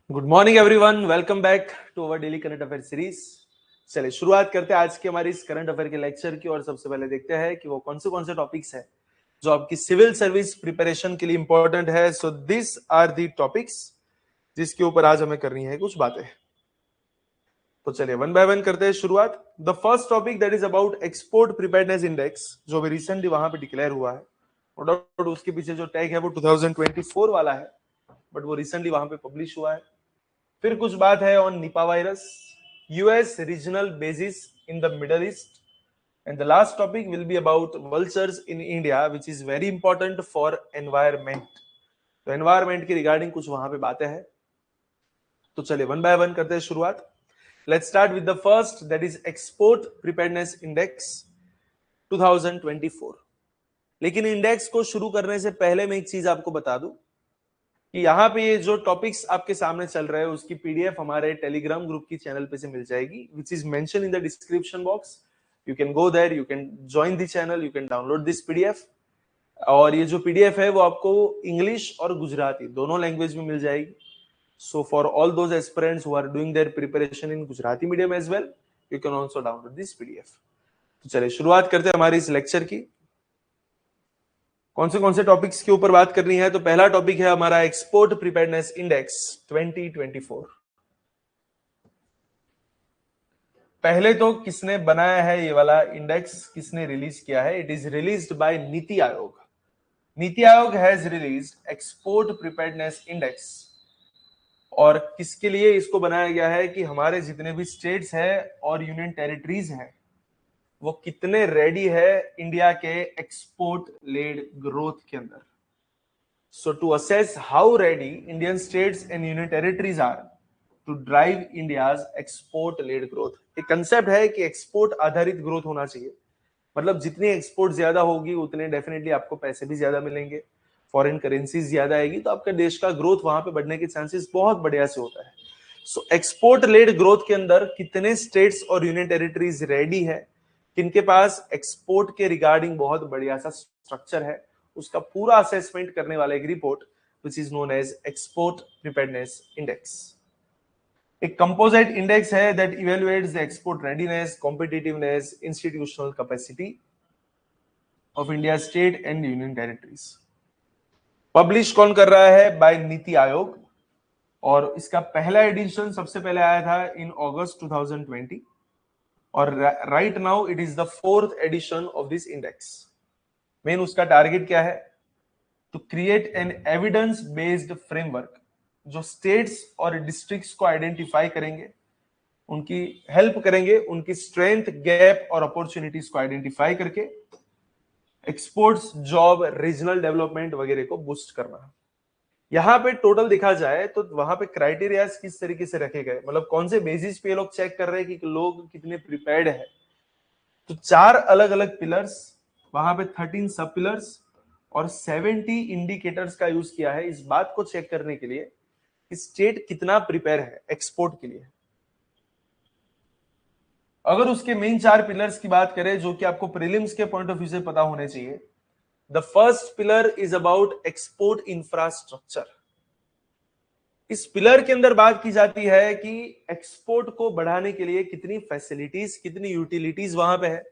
Good morning everyone, welcome back to our daily current affair series. चलिए शुरुआत करते हैं आज के हमारी इस करंट अफेयर के लेक्चर की। और सबसे पहले देखते हैं कि वो कौन से टॉपिक्स है जो आपकी सिविल सर्विस प्रिपरेशन के लिए इंपॉर्टेंट है। So this are the topics जिसके ऊपर आज हमें करनी है कुछ बातें। तो चलिए वन बाय वन करते हैं शुरुआत। The first topic that is about export preparedness index, जो भी रिसेंटली वहां पे डिक्लेयर हुआ है। नो डाउट उसके पीछे जो टैग है वो 2024 वाला है, बट वो रिसेंटली वहां पे पब्लिश हुआ है। फिर कुछ बात है on Nipah virus, US regional basis in the Middle east, and the last topic will be about vultures in India which is very important for environment. तो एनवायरमेंट के रिगार्डिंग कुछ वहां पे बातें हैं। तो चलिए वन बाय वन करते हैं शुरुआत। Let's start with the first, that is export preparedness index 2024। लेकिन इंडेक्स को शुरू करने से पहले मैं एक चीज आपको बता दूं कि यहाँ पे ये जो टॉपिक्स आपके सामने चल रहे हैं उसकी पीडीएफ हमारे टेलीग्राम ग्रुप की चैनल पे से मिल जाएगी, which is mentioned in the description box. You can go there, you can join the channel, you can download this PDF. और ये जो पीडीएफ है वो आपको इंग्लिश और गुजराती दोनों लैंग्वेज में मिल जाएगी। So for all those aspirants who are doing their preparation in Gujarati medium as well, you can also download this PDF. तो चलिए शुरुआत करते हैं हमारी इस लेक्चर की। कौन से टॉपिक्स के ऊपर बात करनी है? तो पहला टॉपिक है हमारा एक्सपोर्ट प्रिपेयर्डनेस इंडेक्स 2024। पहले तो किसने बनाया है ये वाला इंडेक्स, किसने रिलीज किया है? It is released by NITI Aayog. NITI Aayog has released export preparedness index. और किसके लिए इसको बनाया गया है कि हमारे जितने भी स्टेट्स हैं और यूनियन टेरिटरीज हैं वो कितने रेडी है इंडिया के एक्सपोर्ट लेड ग्रोथ के अंदर। So to assess how ready Indian states and union territories are to drive India's export-led growth, एक कंसेप्ट है कि एक्सपोर्ट आधारित ग्रोथ होना चाहिए। मतलब जितनी एक्सपोर्ट ज्यादा होगी उतने डेफिनेटली आपको पैसे भी ज्यादा मिलेंगे, फॉरेन करेंसी ज्यादा आएगी, तो आपका देश का ग्रोथ वहां पे बढ़ने के चांसेस बहुत बढ़िया से होता है। सो एक्सपोर्ट लेड ग्रोथ के अंदर कितने स्टेट्स और यूनियन टेरिटरीज रेडी है, किनके पास एक्सपोर्ट के रिगार्डिंग बहुत बढ़िया सा स्ट्रक्चर है, उसका पूरा असेसमेंट करने वाला एक report which is known as export preparedness index. एक कंपोजिट इंडेक्स है that evaluates the export readiness, competitiveness, institutional capacity of India state and union territories. Publish कौन कर रहा है? बाय नीति आयोग। और इसका पहला एडिशन सबसे पहले आया था इन अगस्त 2020 और right now it is the fourth edition of this index. Main उसका टारगेट क्या है? To create an evidence based framework जो स्टेट्स और डिस्ट्रिक्ट्स को आइडेंटिफाई करेंगे, उनकी हेल्प करेंगे, उनकी स्ट्रेंथ, गैप और अपॉर्चुनिटीज को आइडेंटिफाई करके एक्सपोर्ट्स, जॉब, रीजनल डेवलपमेंट वगैरह को बूस्ट करना। यहाँ पे टोटल देखा जाए तो वहां पे क्राइटेरिया किस तरीके से रखे गए, मतलब कौन से बेसिस पे लोग चेक कर रहे हैं कि लोग कितने प्रिपेयर्ड है। तो 4 अलग अलग पिलर्स, वहां पे 13 सब पिलर्स और 70 इंडिकेटर्स का यूज किया है इस बात को चेक करने के लिए कि स्टेट कितना प्रिपेयर है एक्सपोर्ट के लिए। अगर उसके मेन 4 पिलर्स की बात करें जो कि आपको प्रीलिम्स के पॉइंट ऑफ व्यू से पता होने चाहिए, the first pillar is about export infrastructure. इस पिलर के अंदर बात की जाती है कि एक्सपोर्ट को बढ़ाने के लिए कितनी फैसिलिटीज, कितनी यूटिलिटीज वहां पे है,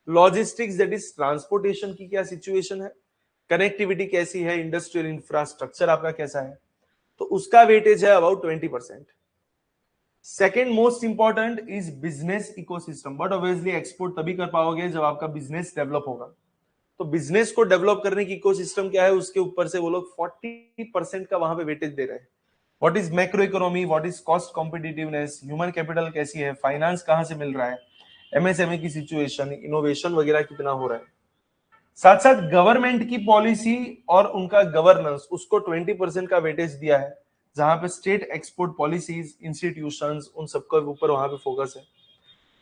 लॉजिस्टिक्स दैट इज ट्रांसपोर्टेशन की क्या सिचुएशन है, कनेक्टिविटी कैसी है, इंडस्ट्रियल इंफ्रास्ट्रक्चर आपका कैसा है, तो उसका वेटेज है about 20%। Second most important is business ecosystem, but obviously export तभी कर पाओगे जब आपका बिजनेस डेवलप होगा। तो बिजनेस को डेवलप करने की इकोसिस्टम क्या है, उसके ऊपर से वो लोग 40% का वहां पे वेटेज दे रहे हैं। What is macro economy, what is cost competitiveness, human capital कैसी है, फाइनेंस कहां से मिल रहा है, एमएसएमई की सिचुएशन, इनोवेशन वगैरह कितना हो रहा है। साथ साथ गवर्नमेंट की पॉलिसी और उनका गवर्नेंस, उसको 20% का वेटेज दिया है, जहां पे स्टेट एक्सपोर्ट पॉलिसीज, इंस्टीट्यूशंस, उन सबके ऊपर वहां पे फोकस है।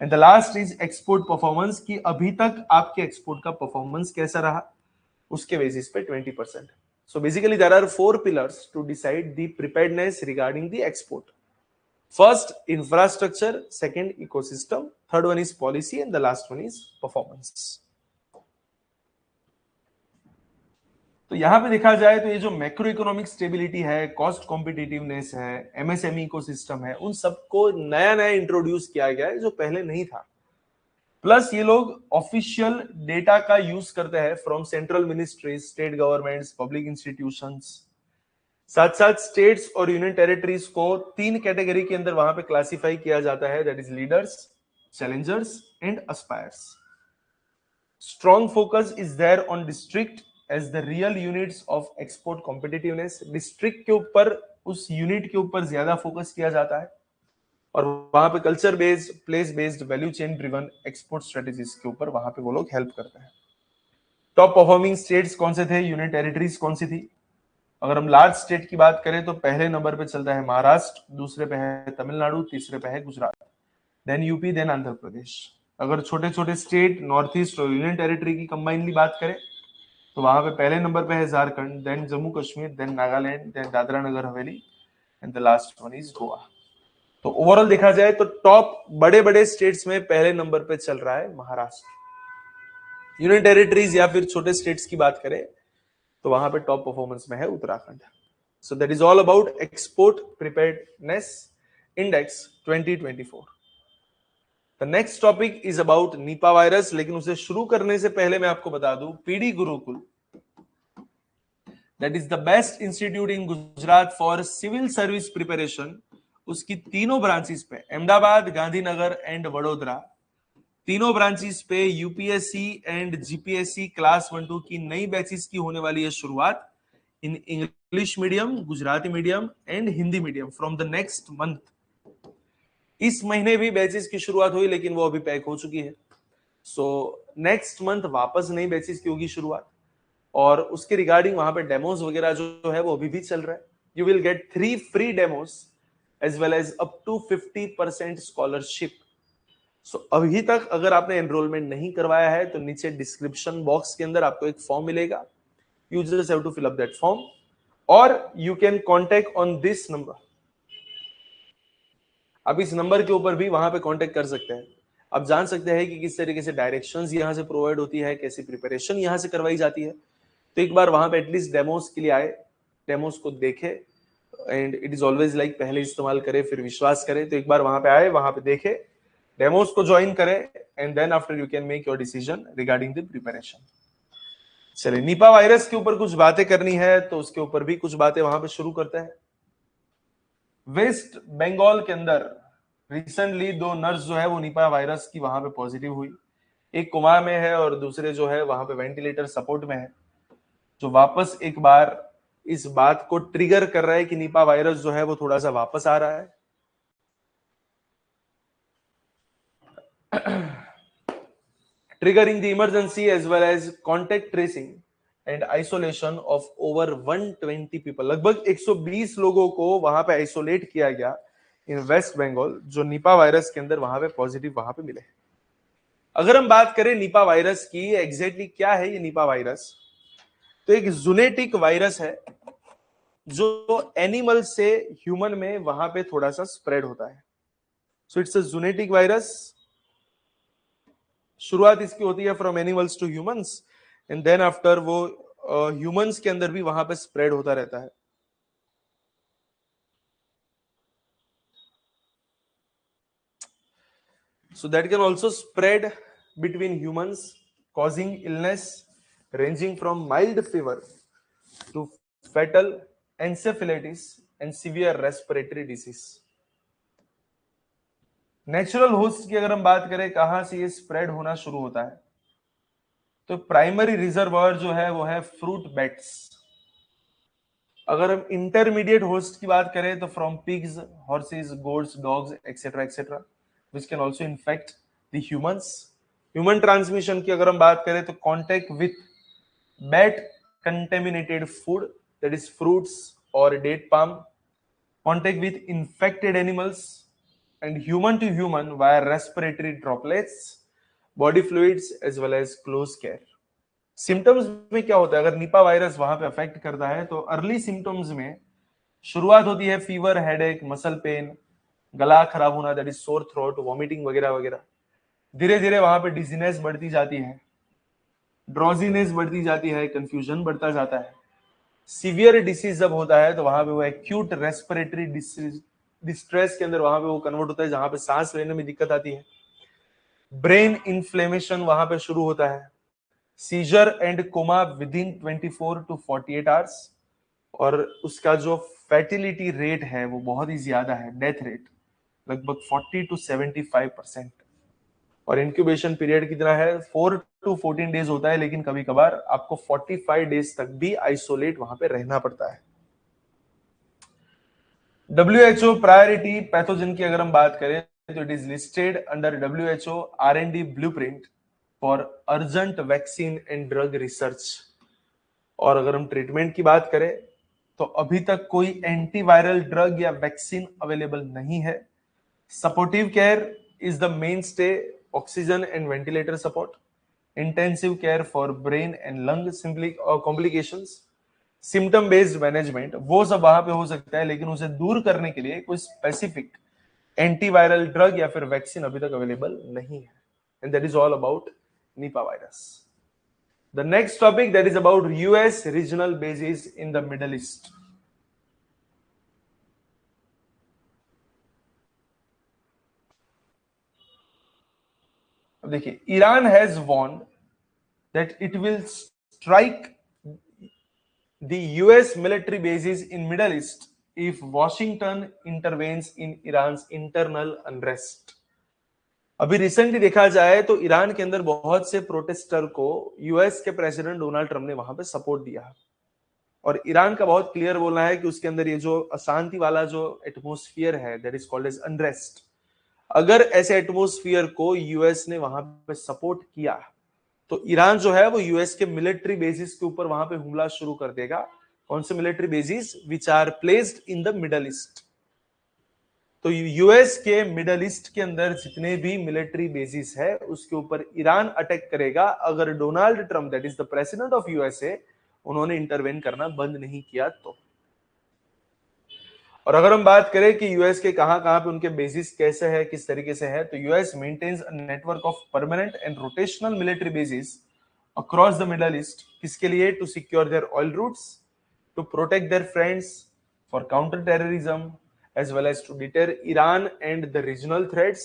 And the last is export performance, की अभी तक आपके एक्सपोर्ट का परफॉर्मेंस कैसा रहा, उसके बेसिस पे 20%। So basically there are 4 pillars to decide the preparedness regarding the export. First, infrastructure, second, ecosystem, third one is policy, and the last one is performance. तो यहाँ पे देखा जाए तो ये जो मैक्रो इकोनॉमिक स्टेबिलिटी है, कॉस्ट कॉम्पिटिटिवनेस है, एमएसएमई इकोसिस्टम है, उन सबको नया नया इंट्रोड्यूस किया गया है जो पहले नहीं था। प्लस ये लोग ऑफिशियल डेटा का यूज करते हैं from central ministries, state governments, public institutions. साथ साथ स्टेट्स और यूनियन टेरिटरीज को 3 कैटेगरी के अंदर वहां पे क्लासिफाई किया जाता है, that is leaders, challengers and aspires. Strong focus is there on district as the real units of export competitiveness. District के ऊपर, उस यूनिट के ऊपर ज्यादा फोकस किया जाता है, और वहां पे culture based, place based, value chain driven export strategies के ऊपर वहां पे वो लोग हेल्प करते हैं। टॉप परफॉर्मिंग स्टेट्स कौन से थे, यूनियन टेरिटरीज कौन सी थी? अगर हम लार्ज स्टेट की बात करें तो पहले नंबर पे चलता है महाराष्ट्र, दूसरे पे है तमिलनाडु, तीसरे पे है Gujarat, then UP, then Andhra Pradesh. अगर छोटे छोटे स्टेट, नॉर्थ ईस्ट और यूनियन टेरिटरी की कंबाइनली बात करें तो वहां पे पहले नंबर पे है Jharkhand, then Jammu Kashmir, then Nagaland, then Dadra Nagar Haveli, and the last one is Goa. तो ओवरऑल देखा जाए तो टॉप बड़े बड़े स्टेट्स में पहले नंबर पे चल रहा है महाराष्ट्र। यूनियन टेरिटरीज या फिर छोटे स्टेट्स की बात करें तो वहां पे टॉप परफॉर्मेंस में है Uttarakhand. So that is all about export preparedness index 2024। The next topic is about Nipah virus, लेकिन उसे शुरू करने से पहले मैं आपको बता दूं, PD Gurukul, that is the best institute in Gujarat for civil service preparation, उसकी तीनों ब्रांचेस पे, अहमदाबाद, गांधीनगर एंड वडोदरा, तीनों ब्रांचेस पे यूपीएससी एंड जीपीएससी क्लास 1-2 की नई बैचेस की होने वाली है शुरुआत in English medium, Gujarati medium and Hindi medium from the next month. इस महीने भी बैचेस की शुरुआत हुई, लेकिन वो अभी पैक हो चुकी है। सो नेक्स्ट मंथ वापस नई बैचेस की होगी शुरुआत, और उसके रिगार्डिंग वहां पे डेमोज वगैरह जो है वो अभी भी चल रहा है। You will get 3 free demos as well as up to 50% scholarship. So अभी तक अगर आपने एनरोलमेंट नहीं करवाया है तो नीचे डिस्क्रिप्शन बॉक्स के अंदर आपको एक फॉर्म मिलेगा, you just have to fill up that form, और you can contact on this number. आप इस नंबर के ऊपर भी वहां पे कांटेक्ट कर सकते हैं। आप जान सकते हैं कि किस तरीके से डायरेक्शंस यहां से प्रोवाइड होती है, कैसी प्रिपरेशन यहां से करवाई जाती है। तो एक बार वहां पे एटलीस्ट डेमोस के लिए आए, डेमोस को देखे, and it is always like पहले इस्तेमाल करें फिर विश्वास करें। तो एक बार वहां पे आए, वहां पे देखे, डेमोस को ज्वाइन करें, and then after you can make your decision regarding the preparation. चलिए, निपा वायरस के ऊपर कुछ बातें करनी है तो उसके ऊपर भी कुछ बातें वहां पे शुरू करते हैं। वेस्ट बंगाल के अंदर रिसेंटली 2 नर्स जो है वो निपा वायरस की वहां पे पॉजिटिव हुई। एक कोमा में है और दूसरे जो है वहां पे वेंटिलेटर सपोर्ट में है, जो वापस एक बार इस बात को ट्रिगर कर रहा है कि निपा वायरस जो है वो थोड़ा सा वापस आ रहा है। triggering the emergency as well as contact tracing and isolation of over 120 people। लगभग 120 लोगों को वहां पे आइसोलेट किया गया इन वेस्ट बंगाल, जो निपा वायरस के अंदर वहां पे पॉजिटिव वहां पे मिले। अगर हम बात करें निपा वायरस की, एग्जैक्टली क्या है ये निपा वायरस, तो एक जूनेटिक वायरस है जो एनिमल से ह्यूमन में वहां पे थोड़ा सा स्प्रेड होता है। So it's a zoonotic virus. शुरुआत इसकी होती है from animals to humans, and then after वो ह्यूमंस के अंदर भी वहां पे स्प्रेड होता रहता है। So that can also spread between humans, causing illness ranging from mild fever to fatal encephalitis and severe respiratory disease। Natural host की अगर हम बात करें कहां से ये स्प्रेड होना शुरू होता है, तो प्राइमरी रिजर्वायर जो है वो है फ्रूट बैट्स। अगर हम इंटरमीडिएट होस्ट की बात करें तो from pigs, horses, goats, dogs etcetera etcetera, which can also infect the humans. Human transmission की अगर हम बात करें तो contact with bat contaminated food, that is fruits और date palm, contact with infected animals and human to human via respiratory droplets, body fluids as well as close care. Symptoms में क्या होता है, अगर निपा वायरस वहां पे affect करता है तो अर्ली सिम्टम्स में शुरुआत होती है फीवर, हेडेक, मसल पेन, गला खराब होना, that is sore throat, vomiting वगैरह वगैरह। धीरे धीरे वहां पे डिजीनेस बढ़ती जाती है, ड्रॉजीनेस बढ़ती जाती है, कंफ्यूजन बढ़ता जाता है। सीवियर डिसीज जब होता है तो वहां पे वो एक्यूट रेस्पिरेटरी डिस्ट्रेस के अंदर वहां पे वो कन्वर्ट होता है, जहां पे सांस लेने में दिक्कत आती है। ब्रेन इन्फ्लेमेशन वहां पे शुरू होता है। Seizure and coma within 24 to 48 hours. और उसका जो फैटिलिटी रेट है वो बहुत ही ज्यादा है, डेथ रेट लगभग 40 to 75%। और इंक्यूबेशन पीरियड कितना है, 4 to 14 डेज होता है, लेकिन कभी कभार आपको 45 डेज तक भी आइसोलेट वहां पे रहना पड़ता है। WHO प्रायोरिटी पैथोजन की अगर हम बात करें तो it is listed under WHO R&D blueprint for urgent vaccine and drug research. और अगर हम ट्रीटमेंट की बात करें तो अभी तक कोई एंटीवायरल ड्रग या वैक्सीन अवेलेबल नहीं है। Supportive care is the main stay, oxygen and ventilator support, intensive care for brain and lung complications, symptom based management, वो सब वहां पे हो सकता है, लेकिन उसे दूर करने के लिए कोई स्पेसिफिक एंटीवायरल ड्रग या फिर वैक्सीन अभी तक अवेलेबल नहीं है। And that is all about Nipah virus. The next topic that is about US regional bases in the Middle East. अब देखिए, Iran has warned that it will strike the US military bases in Middle East if Washington intervenes in Iran's internal unrest. अभी recently देखा जाए तो Iran के अंदर बहुत से प्रोटेस्टर को यूएस के प्रेसिडेंट डोनाल्ड ट्रम्प ने वहां पे सपोर्ट दिया। और ईरान का बहुत क्लियर बोलना है कि उसके अंदर ये जो अशांति वाला जो एटमोस्फियर है, that is called as unrest, अगर ऐसे एटमोस्फियर को यूएस ने वहां पे सपोर्ट किया तो ईरान जो है वो यूएस के मिलिट्री बेसिस के ऊपर वहां पे हमला शुरू कर देगा। कौन से military bases? Which are placed in the Middle East. तो यूएस के मिडल ईस्ट के अंदर जितने भी मिलिट्री बेसिस है उसके ऊपर ईरान अटैक करेगा अगर Donald Trump, that is the president of USA, उन्होंने इंटरवेन करना बंद नहीं किया तो। और अगर हम बात करें कि यूएस के कहां कहां पे उनके बेसिस कैसे है, किस तरीके से है, तो US maintains a network of permanent and rotational military bases across the Middle East. किसके लिए? To secure their oil routes, to protect their friends, for counter terrorism, as well as to deter Iran and the regional threats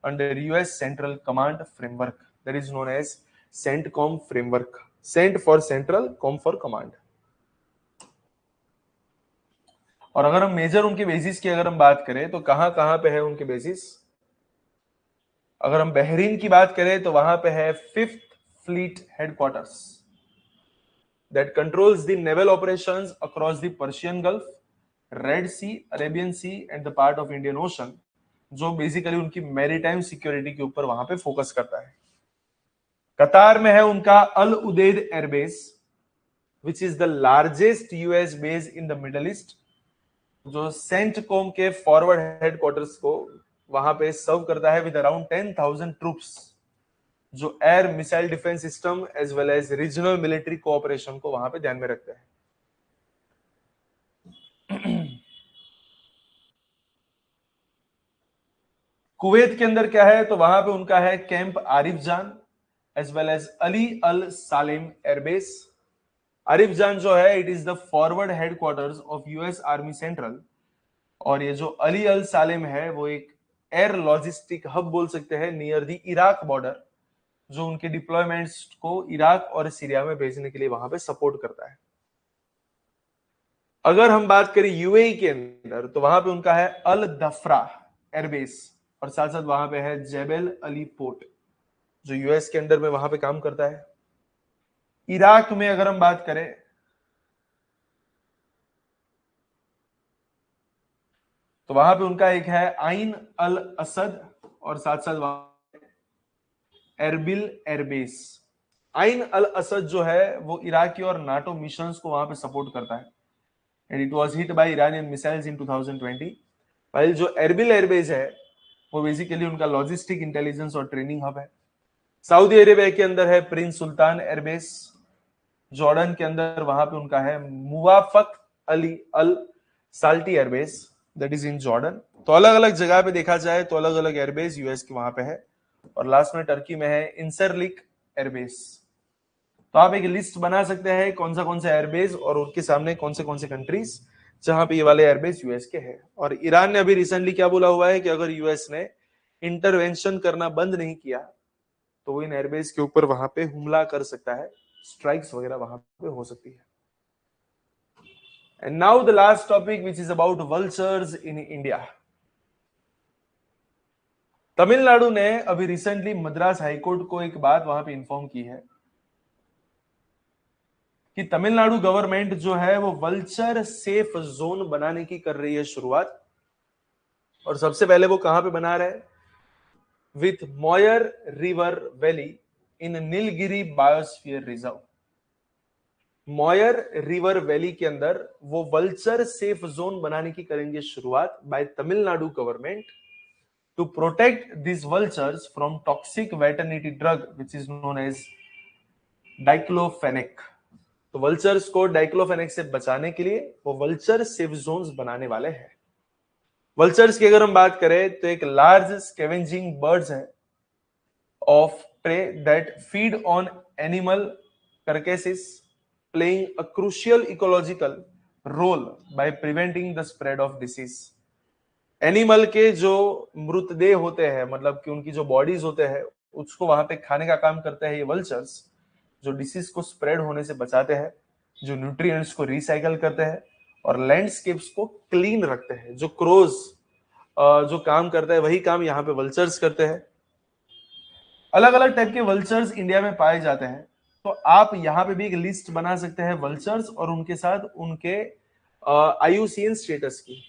under US Central Command Framework, that is known as CENTCOM framework. CENT for Central, COM for Command. और अगर हम major उनके basis की अगर हम बात करें तो कहां कहां पे है उनके बेसिस? अगर हम बहरीन की बात करें तो वहां पे है 5th Fleet Headquarters that controls the naval operations across the Persian Gulf, Red Sea, Arabian Sea and the part of Indian Ocean, जो बेसिकली उनकी मैरीटाइम सिक्योरिटी के ऊपर वहां पे फोकस करता है। कतार में है उनका Al Udeid airbase, which is the largest US base in the Middle East, जो सेंटकॉम के फॉरवर्ड हेडक्वार्टर्स को वहां पे सर्व करता है विद अराउंड 10,000 ट्रूप्स, जो air missile defence system as well as regional military cooperation को वहां पे ध्यान में रखते हैं। कुवैत के अंदर क्या है? तो वहां पे उनका है कैंप आरिफ जान एज वेल एज अली अल सालेम एयरबेस। आरिफ जान जो है it is the forward headquarters of US army central, और ये जो अली अल सालेम है वो एक एयर लॉजिस्टिक हब बोल सकते हैं नियर द इराक बॉर्डर, जो उनके डिप्लॉयमेंट्स को इराक और सीरिया में भेजने के लिए वहां पे सपोर्ट करता है। अगर हम बात करें यूएई के अंदर तो वहां पे उनका है अल दफरा एयरबेस, और साथ साथ वहां पे है जेबल अली पोर्ट, जो यूएस के अंडर में वहां पे काम करता है। इराक में अगर हम बात करें तो वहां पे उनका एक है आइन अल असद, और साथ साथ वहां एरबिल एयरबेस। आइन अल असद जो है वो इराकी और नाटो मिशंस को वहां पे सपोर्ट करता है, and it was hit by Iranian missiles in 2020। while जो एरबिल एयरबेस है वो बेसिकली उनका लॉजिस्टिक इंटेलिजेंस और ट्रेनिंग हब है। सऊदी अरेबिया के अंदर है प्रिंस सुल्तान एयरबेस। जॉर्डन के अंदर वहां पे उनका है Muwaffaq Ali Al Salti airbase, that is in Jordan. तो अलग अलग जगह पे देखा जाए तो अलग अलग एयरबेस यूएस के वहां पे है। और लास्ट में टर्की में है इंसरलिक एयरबेस। तो आप एक लिस्ट बना सकते हैं कौन सा एयरबेस और उनके सामने कौन से कंट्रीज जहां पे ये वाले एयरबेस यूएस के हैं। और ईरान ने अभी रिसेंटली क्या बोला हुआ है कि अगर यूएस ने इंटरवेंशन करना बंद नहीं किया तो वो इन एयरबेस के ऊपर वहां पे हमला कर सकता है, स्ट्राइक्स वगैरह वहां पे हो सकती है। And now the last topic which is about vultures in India. Tamil Nadu ने अभी रिसेंटली मद्रास हाईकोर्ट को एक बात वहां पे इंफॉर्म की है कि तमिलनाडु गवर्नमेंट जो है वो वल्चर सेफ जोन बनाने की कर रही है शुरुआत। और सबसे पहले वो कहां पे बना रहे हैं? With Moyer river valley in Nilgiri biosphere reserve. Moyer river valley के अंदर वो वल्चर सेफ जोन बनाने की करेंगे शुरुआत by Tamil Nadu government to protect this vultures from toxic veterinary drug which is known as diclofenac. तो वल्चर्स को डाइक्लोफेनेक से बचाने के लिए वो वल्चर सेफ जोन्स बनाने वाले हैं। वल्चर्स की अगर हम बात करें तो एक लार्ज स्कैवेंजिंग बर्ड्स है of prey that feed on animal carcasses, playing a crucial ecological role by preventing the spread of disease। Animal के जो मृतदेह होते हैं, मतलब कि उनकी जो बॉडीज होते हैं, उसको वहां पे खाने का काम करते हैं ये वल्चर्स, जो डिसीज को स्प्रेड होने से बचाते हैं, जो न्यूट्रिएंट्स को रिसाइकल करते हैं और लैंडस्केप्स को क्लीन रखते हैं। जो क्रोज जो काम करता है वही काम यहाँ पे वल्चर्स करते हैं। अलग अलग टाइप के वल्चर्स इंडिया में पाए जाते हैं, तो आप यहाँ पे भी एक लिस्ट बना सकते हैं वल्चर्स और उनके साथ उनके आईयूसीएन स्टेटस की।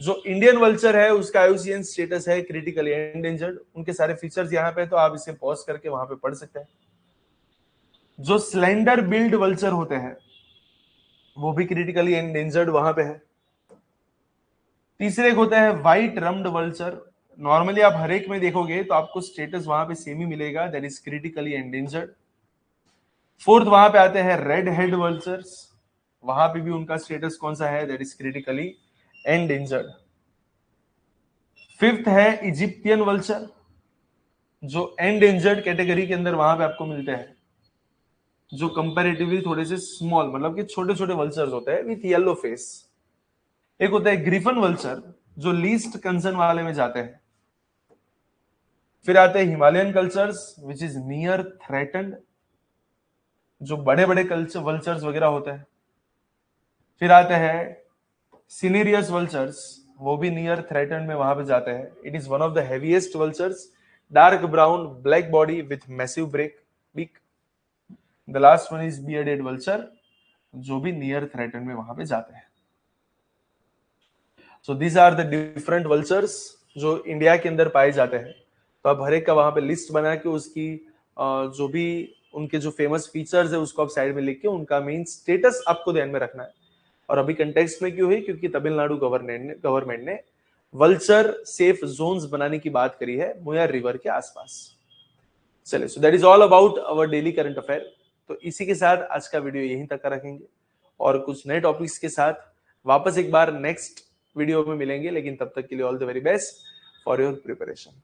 जो इंडियन वल्चर है उसका आईयूसीएन स्टेटस है क्रिटिकली एंडेंजर्ड। उनके सारे फीचर्स यहाँ पे, तो आप इसे पॉज करके वहां पे पढ़ सकते हैं। जो स्लेंडर बिल्ड वल्चर होते हैं वो भी क्रिटिकली एंडेंजर्ड वहां पे है। तीसरे होता है व्हाइट रम्ड वल्चर। नॉर्मली आप हर एक में देखोगे तो आपको स्टेटस वहां पे सेम ही मिलेगा, that is critically endangered. Fourth वहां पे आते हैं रेड हेड वल्चर्स, वहां पे भी उनका स्टेटस कौन सा है? That is critically endangered. Fifth है इजिप्टियन वल्चर, जो एंडेंजर्ड कैटेगरी के अंदर वहां पे आपको मिलते हैं, जो कंपैरेटिवली थोड़े से स्मॉल, मतलब कि छोटे छोटे वल्चर्स होते हैं विथ येलो फेस। एक होता है ग्रिफन वल्चर, जो लीस्ट कंसर्न वाले में जाते हैं। फिर आते हैं Himalayan cultures which is near threatened, जो बड़े बड़े कल्चर वल्चर्स वगैरह होते हैं। फिर आते हैं सिनेरियस वल्चर्स, वो भी नियर थ्रेटन्ड में वहां पे जाते हैं। It is one of the heaviest vultures, dark brown black body with massive beak. The last one is bearded vulture, जो भी नियर थ्रेटन्ड में वहां पे जाते हैं। So these are the different vultures जो इंडिया के अंदर पाए जाते हैं। तो आप हर एक का वहां पे लिस्ट बना के उसकी जो भी उनके जो फेमस फीचर्स है उसको आप साइड में लिख के उनका मेन स्टेटस आपको ध्यान में रखना है। और अभी कंटेक्स्ट में क्यों हुई? क्योंकि तमिलनाडु गवर्नमेंट ने वल्चर सेफ जोन्स बनाने की बात करी है मुयार रिवर के आसपास। चलिए, so that is all about our daily current affair. तो इसी के साथ आज का वीडियो यहीं तक का रखेंगे और कुछ नए टॉपिक्स के साथ वापस एक बार नेक्स्ट वीडियो में मिलेंगे। लेकिन तब तक के लिए all the very best for your preparation.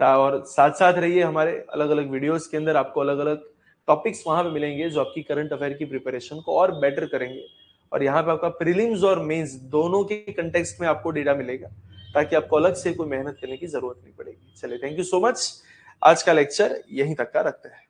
और साथ साथ रहिए हमारे अलग अलग वीडियोस के अंदर, आपको अलग अलग टॉपिक्स वहां पे मिलेंगे जो आपकी करंट अफेयर की प्रिपरेशन को और बेटर करेंगे। और यहाँ पे आपका प्रीलिम्स और मेंस दोनों के कंटेक्स्ट में आपको डेटा मिलेगा, ताकि आपको अलग से कोई मेहनत करने की जरूरत नहीं पड़ेगी। चलिए, थैंक यू सो मच। आज का लेक्चर यहीं तक का रखते हैं।